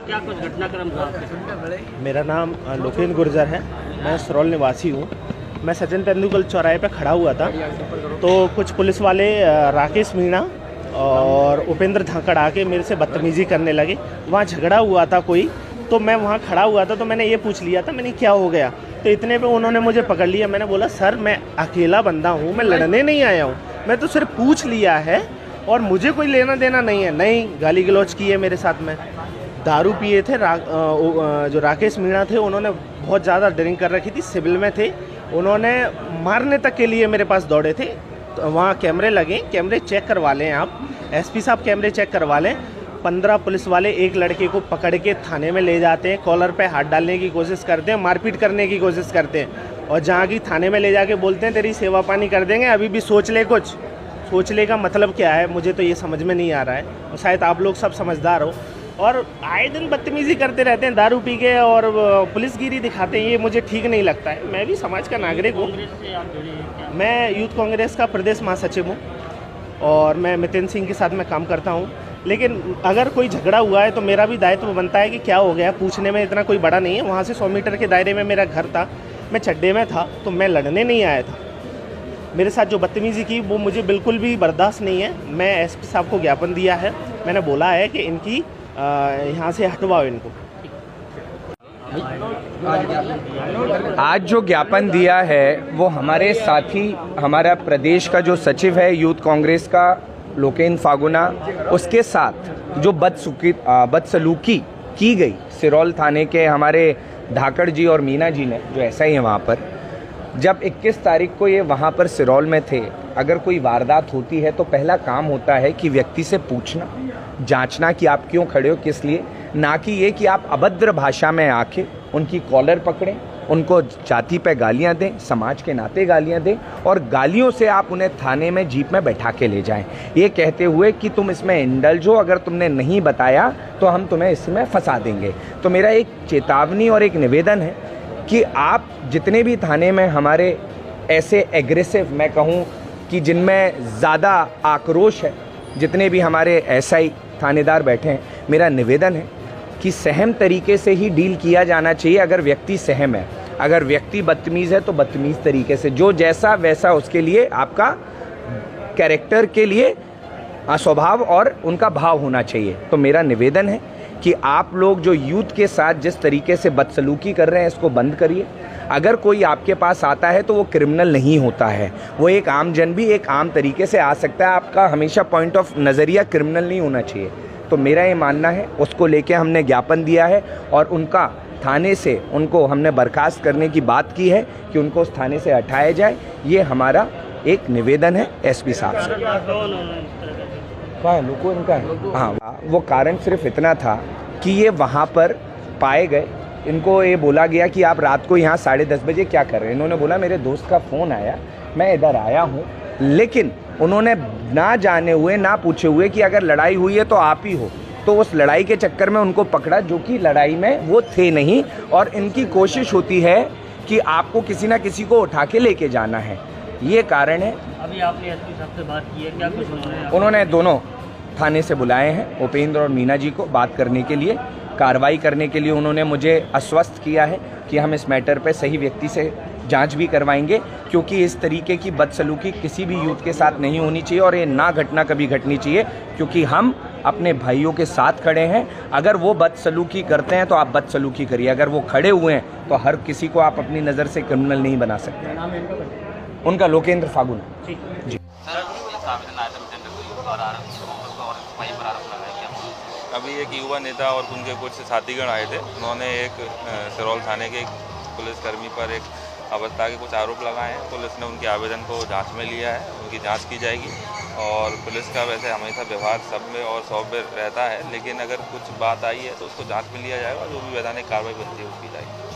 क्या कुछ घटनाक्रम था आपके? मेरा नाम लोकेंद्र गुर्जर है। मैं सिरौल निवासी हूँ। मैं सचिन तेंदुलकर चौराहे पे खड़ा हुआ था तो कुछ पुलिस वाले राकेश मीणा और उपेंद्र धाकड़ आके मेरे से बदतमीज़ी करने लगे। वहाँ झगड़ा हुआ था कोई, तो मैं वहाँ खड़ा हुआ था तो मैंने ये पूछ लिया था मैंने क्या हो गया, तो इतने पे उन्होंने मुझे पकड़ लिया। मैंने बोला सर मैं अकेला बंदा हूँ, मैं लड़ने नहीं आया हूँ, मैं तो सिर्फ पूछ लिया है और मुझे कोई लेना देना नहीं है। नहीं, गाली गलौज की है मेरे साथ में। दारू पिए थे। जो राकेश मीणा थे उन्होंने बहुत ज़्यादा ड्रिंक कर रखी थी, सिविल में थे, उन्होंने मारने तक के लिए मेरे पास दौड़े थे। तो वहाँ कैमरे लगे, कैमरे चेक करवा लें आप, एसपी साहब कैमरे चेक करवा लें। 15 पुलिस वाले एक लड़के को पकड़ के थाने में ले जाते हैं, कॉलर पे हाथ डालने की कोशिश करते हैं, मारपीट करने की कोशिश करते हैं और जहाँ की थाने में ले जाके बोलते हैं तेरी सेवा पानी कर देंगे, अभी भी सोच ले कुछ। सोचने का मतलब क्या है मुझे तो ये समझ में नहीं आ रहा है और शायद आप लोग सब समझदार हो। और आए दिन बदतमीज़ी करते रहते हैं दारू पी के और पुलिसगिरी दिखाते हैं, ये मुझे ठीक नहीं लगता है। मैं भी समाज का नागरिक हूँ। मैं यूथ कांग्रेस का प्रदेश महासचिव हूँ और मैं नितिन सिंह के साथ में काम करता हूँ। लेकिन अगर कोई झगड़ा हुआ है तो मेरा भी दायित्व बनता है कि क्या हो गया, पूछने में इतना कोई बड़ा नहीं है। वहाँ से 100 मीटर के दायरे में मेरा घर था, मैं चड्डे में था, तो मैं लड़ने नहीं आया था। मेरे साथ जो बदतमीज़ी की वो मुझे बिल्कुल भी बर्दाश्त नहीं है। मैं एसपी साहब को ज्ञापन दिया है, मैंने बोला है कि इनकी यहाँ से हटवाओ इनको। आज जो ज्ञापन दिया है वो हमारे साथी, हमारा प्रदेश का जो सचिव है यूथ कांग्रेस का लोकेंद्र फागुना, उसके साथ जो बदसलूकी की गई सिरौल थाने के हमारे धाकड़ जी और मीना जी ने, जो ऐसा ही है वहाँ पर, जब 21 तारीख को ये वहाँ पर सिरौल में थे, अगर कोई वारदात होती है तो पहला काम होता है कि व्यक्ति से पूछना, जांचना कि आप क्यों खड़े हो, किस लिए, ना कि ये कि आप अभद्र भाषा में आके उनकी कॉलर पकड़ें, उनको जाति पे गालियां दें, समाज के नाते गालियां दें और गालियों से आप उन्हें थाने में जीप में बैठा के ले जाएं, ये कहते हुए कि तुम इसमें इंडल्ज हो, अगर तुमने नहीं बताया तो हम तुम्हें इसमें फंसा देंगे। तो मेरा एक चेतावनी और एक निवेदन है कि आप जितने भी थाने में हमारे ऐसे एग्रेसिव, मैं कहूँ कि जिनमें ज़्यादा आक्रोश है, जितने भी हमारे एसआई थानेदार बैठे हैं, मेरा निवेदन है कि सहम तरीके से ही डील किया जाना चाहिए। अगर व्यक्ति सहम है, अगर व्यक्ति बदतमीज़ है तो बदतमीज़ तरीके से, जो जैसा वैसा उसके लिए आपका कैरेक्टर के लिए स्वभाव और उनका भाव होना चाहिए। तो मेरा निवेदन है कि आप लोग जो यूथ के साथ जिस तरीके से बदसलूकी कर रहे हैं इसको बंद करिए। अगर कोई आपके पास आता है तो वो क्रिमिनल नहीं होता है, वो एक आम जन भी एक आम तरीके से आ सकता है। आपका हमेशा पॉइंट ऑफ नज़रिया क्रिमिनल नहीं होना चाहिए। तो मेरा ये मानना है, उसको लेके हमने ज्ञापन दिया है और उनका थाने से उनको हमने बर्खास्त करने की बात की है कि उनको उस थाने से हटाया जाए। ये हमारा एक निवेदन है एसपी साहब से। लोगों इनका है, हाँ, वो कारण सिर्फ इतना था कि ये वहाँ पर पाए गए, इनको ये बोला गया कि आप रात को यहाँ 10:30 बजे क्या कर रहे हैं। इन्होंने बोला मेरे दोस्त का फ़ोन आया, मैं इधर आया हूँ, लेकिन उन्होंने ना जाने हुए, ना पूछे हुए कि अगर लड़ाई हुई है तो आप ही हो, तो उस लड़ाई के चक्कर में उनको पकड़ा, जो कि लड़ाई में वो थे नहीं। और इनकी कोशिश होती है कि आपको किसी ना किसी को उठा के लेके जाना है, ये कारण है। अभी आपने एसपी साहब से बात की है, क्या कुछ उन्होंने दोनों थाने से बुलाए हैं उपेंद्र और मीना जी को बात करने के लिए, कार्रवाई करने के लिए। उन्होंने मुझे आश्वस्त किया है कि हम इस मैटर पे सही व्यक्ति से जांच भी करवाएंगे, क्योंकि इस तरीके की बदसलूकी किसी भी यूथ के साथ नहीं होनी चाहिए और ये ना घटना कभी घटनी चाहिए, क्योंकि हम अपने भाइयों के साथ खड़े हैं। अगर वो बदसलूकी करते हैं तो आप बदसलूकी करिए, अगर वो खड़े हुए हैं तो हर किसी को आप अपनी नज़र से क्रिमिनल नहीं बना सकते। उनका लोकेंद्र फागुना जी। अभी एक युवा नेता और उनके कुछ साथीगण आए थे, उन्होंने एक सिरौल थाने के पुलिसकर्मी पर एक अभद्रता के कुछ आरोप लगाए हैं। पुलिस ने उनके आवेदन को जांच में लिया है, उनकी जांच की जाएगी और पुलिस का वैसे हमेशा व्यवहार सब में और सौम्य रहता है, लेकिन अगर कुछ बात आई है तो उसको जांच में लिया जाएगा, जो भी वैधानिक कार्रवाई बनती है वो की जाएगी।